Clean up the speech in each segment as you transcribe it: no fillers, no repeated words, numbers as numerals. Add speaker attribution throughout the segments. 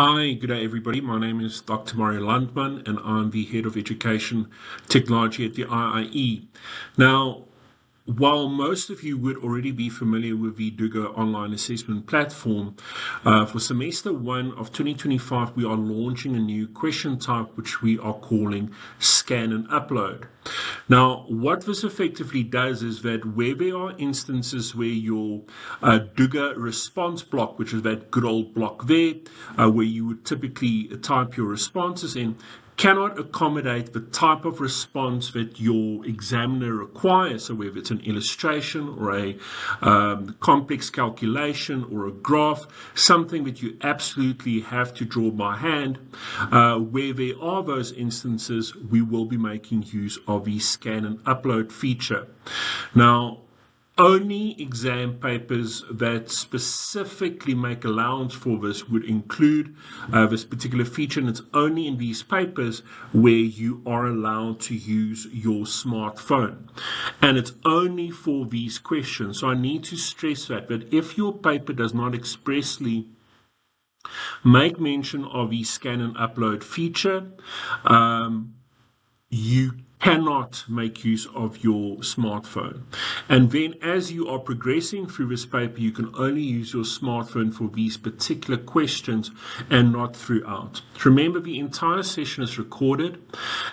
Speaker 1: Hi, good day everybody. My name is Dr. Mario Landman and I'm the Head of Education Technology at the IIE. Now, while most of you would already be familiar with the Duga online assessment platform, for semester 1 of 2025, we are launching a new question type which we are calling Scan and Upload. Now, what this effectively does is that where there are instances where your Duga response block, which is that good old block there, where you would typically type your responses in, cannot accommodate the type of response that your examiner requires. So whether it's an illustration or a complex calculation or a graph, something that you absolutely have to draw by hand, where there are those instances, we will be making use of the scan and upload feature. Now, only exam papers that specifically make allowance for this would include this particular feature, and it's only in these papers where you are allowed to use your smartphone. And it's only for these questions. So I need to stress that if your paper does not expressly make mention of the scan and upload feature, you cannot make use of your smartphone. And then as you are progressing through this paper, you can only use your smartphone for these particular questions and not throughout. Remember, the entire session is recorded,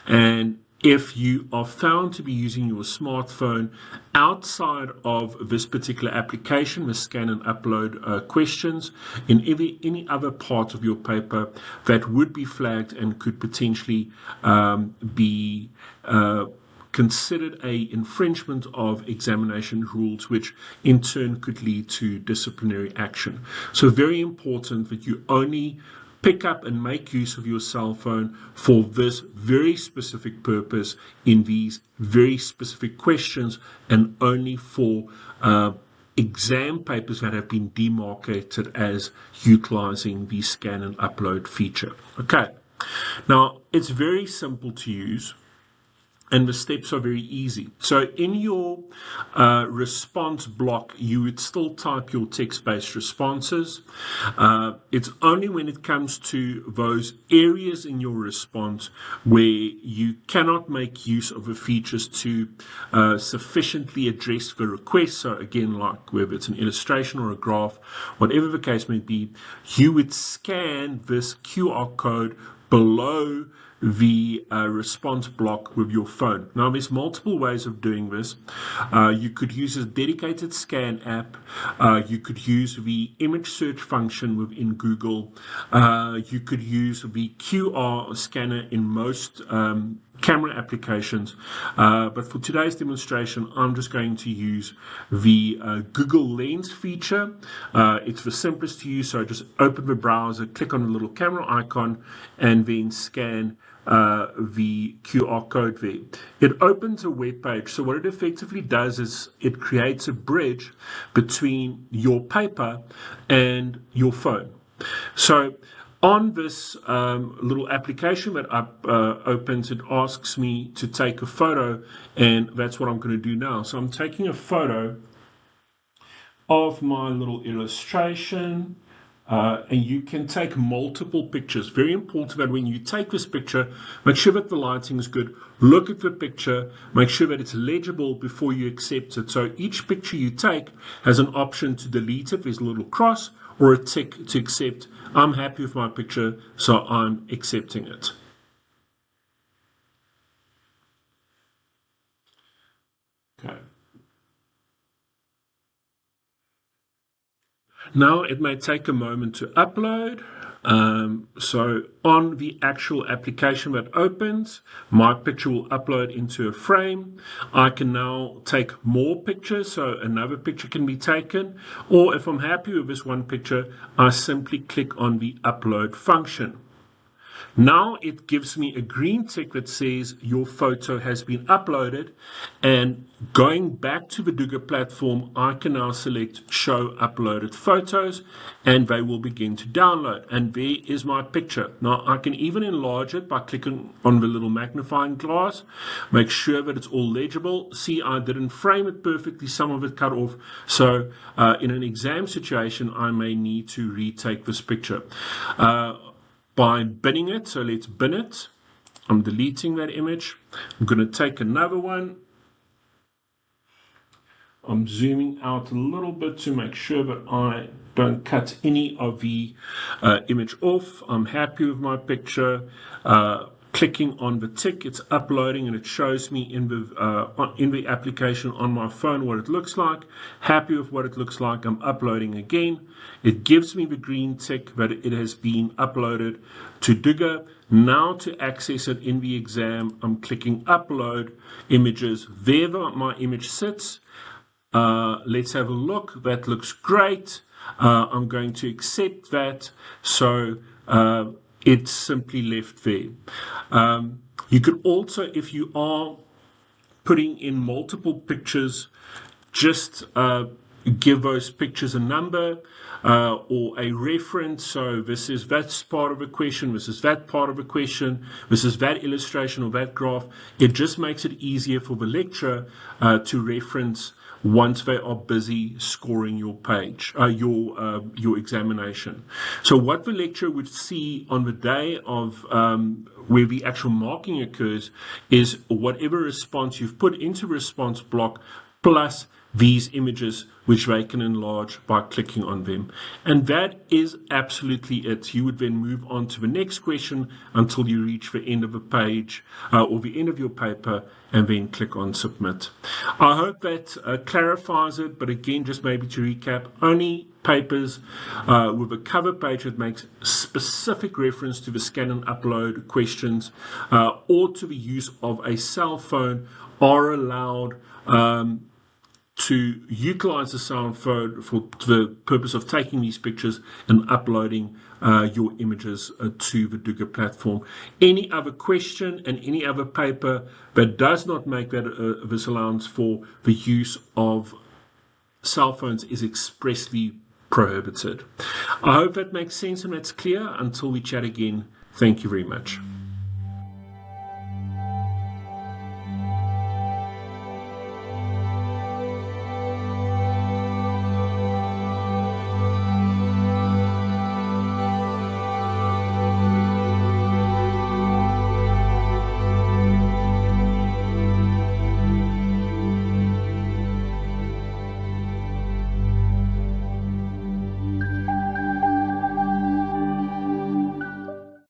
Speaker 1: and if you are found to be using your smartphone outside of this particular application, the scan and upload questions, in any other part of your paper, that would be flagged and could potentially be considered a infringement of examination rules, which in turn could lead to disciplinary action. So very important that you only pick up and make use of your cell phone for this very specific purpose in these very specific questions, and only for exam papers that have been demarcated as utilizing the scan and upload feature. Okay, now it's very simple to use, and the steps are very easy. So in your response block, you would still type your text-based responses. It's only when it comes to those areas in your response where you cannot make use of the features to sufficiently address the request. So again, like whether it's an illustration or a graph, whatever the case may be, you would scan this QR code below the response block with your phone. Now, there's multiple ways of doing this. You could use a dedicated scan app. You could use the image search function within Google. You could use the QR scanner in most camera applications, but for today's demonstration, I'm just going to use the Google Lens feature. It's the simplest to use, so just open the browser, click on the little camera icon, and then scan the QR code there. It opens a web page. So what it effectively does is it creates a bridge between your paper and your phone. So on this little application that opens, it asks me to take a photo, and that's what I'm going to do now. So I'm taking a photo of my little illustration, and you can take multiple pictures. Very important that when you take this picture, make sure that the lighting is good. Look at the picture, make sure that it's legible before you accept it. So each picture you take has an option to delete it. There's a little cross or a tick to accept. I'm happy with my picture, so I'm accepting it. Okay. Now it may take a moment to upload. So on the actual application that opens, my picture will upload into a frame. I can now take more pictures, so another picture can be taken. Or if I'm happy with this one picture, I simply click on the upload function. Now it gives me a green tick that says your photo has been uploaded, and going back to the Duga platform, I can now select show uploaded photos, and they will begin to download. And there is my picture. Now I can even enlarge it by clicking on the little magnifying glass, make sure that it's all legible. See, I didn't frame it perfectly, some of it cut off. So in an exam situation, I may need to retake this picture. by binning it. So let's bin it. I'm deleting that image. I'm going to take another one. I'm zooming out a little bit to make sure that I don't cut any of the image off. I'm happy with my picture. Clicking on the tick, it's uploading and it shows me in the application on my phone what it looks like. Happy with what it looks like. I'm uploading again. It gives me the green tick that it has been uploaded to Douga. Now to access it in the exam, I'm clicking upload images. There my image sits. Let's have a look. That looks great. I'm going to accept that. So it's simply left there. You could also, if you are putting in multiple pictures, just give those pictures a number or a reference. So this is that part of a question, this is that part of a question, this is that illustration or that graph. It just makes it easier for the lecturer to reference once they are busy scoring your page, your examination. So what the lecturer would see on the day of where the actual marking occurs is whatever response you've put into response block plus these images, which they can enlarge by clicking on them. And that is absolutely it. You would then move on to the next question until you reach the end of the page or the end of your paper, and then click on submit. I hope that clarifies it, but again, just maybe to recap, only papers with a cover page that makes specific reference to the scan and upload questions or to the use of a cell phone are allowed to utilize the cell phone for the purpose of taking these pictures and uploading your images to the Douga platform. Any other question and any other paper that does not make that this allowance for the use of cell phones is expressly prohibited. I hope that makes sense and that's clear. Until we chat again, thank you very much.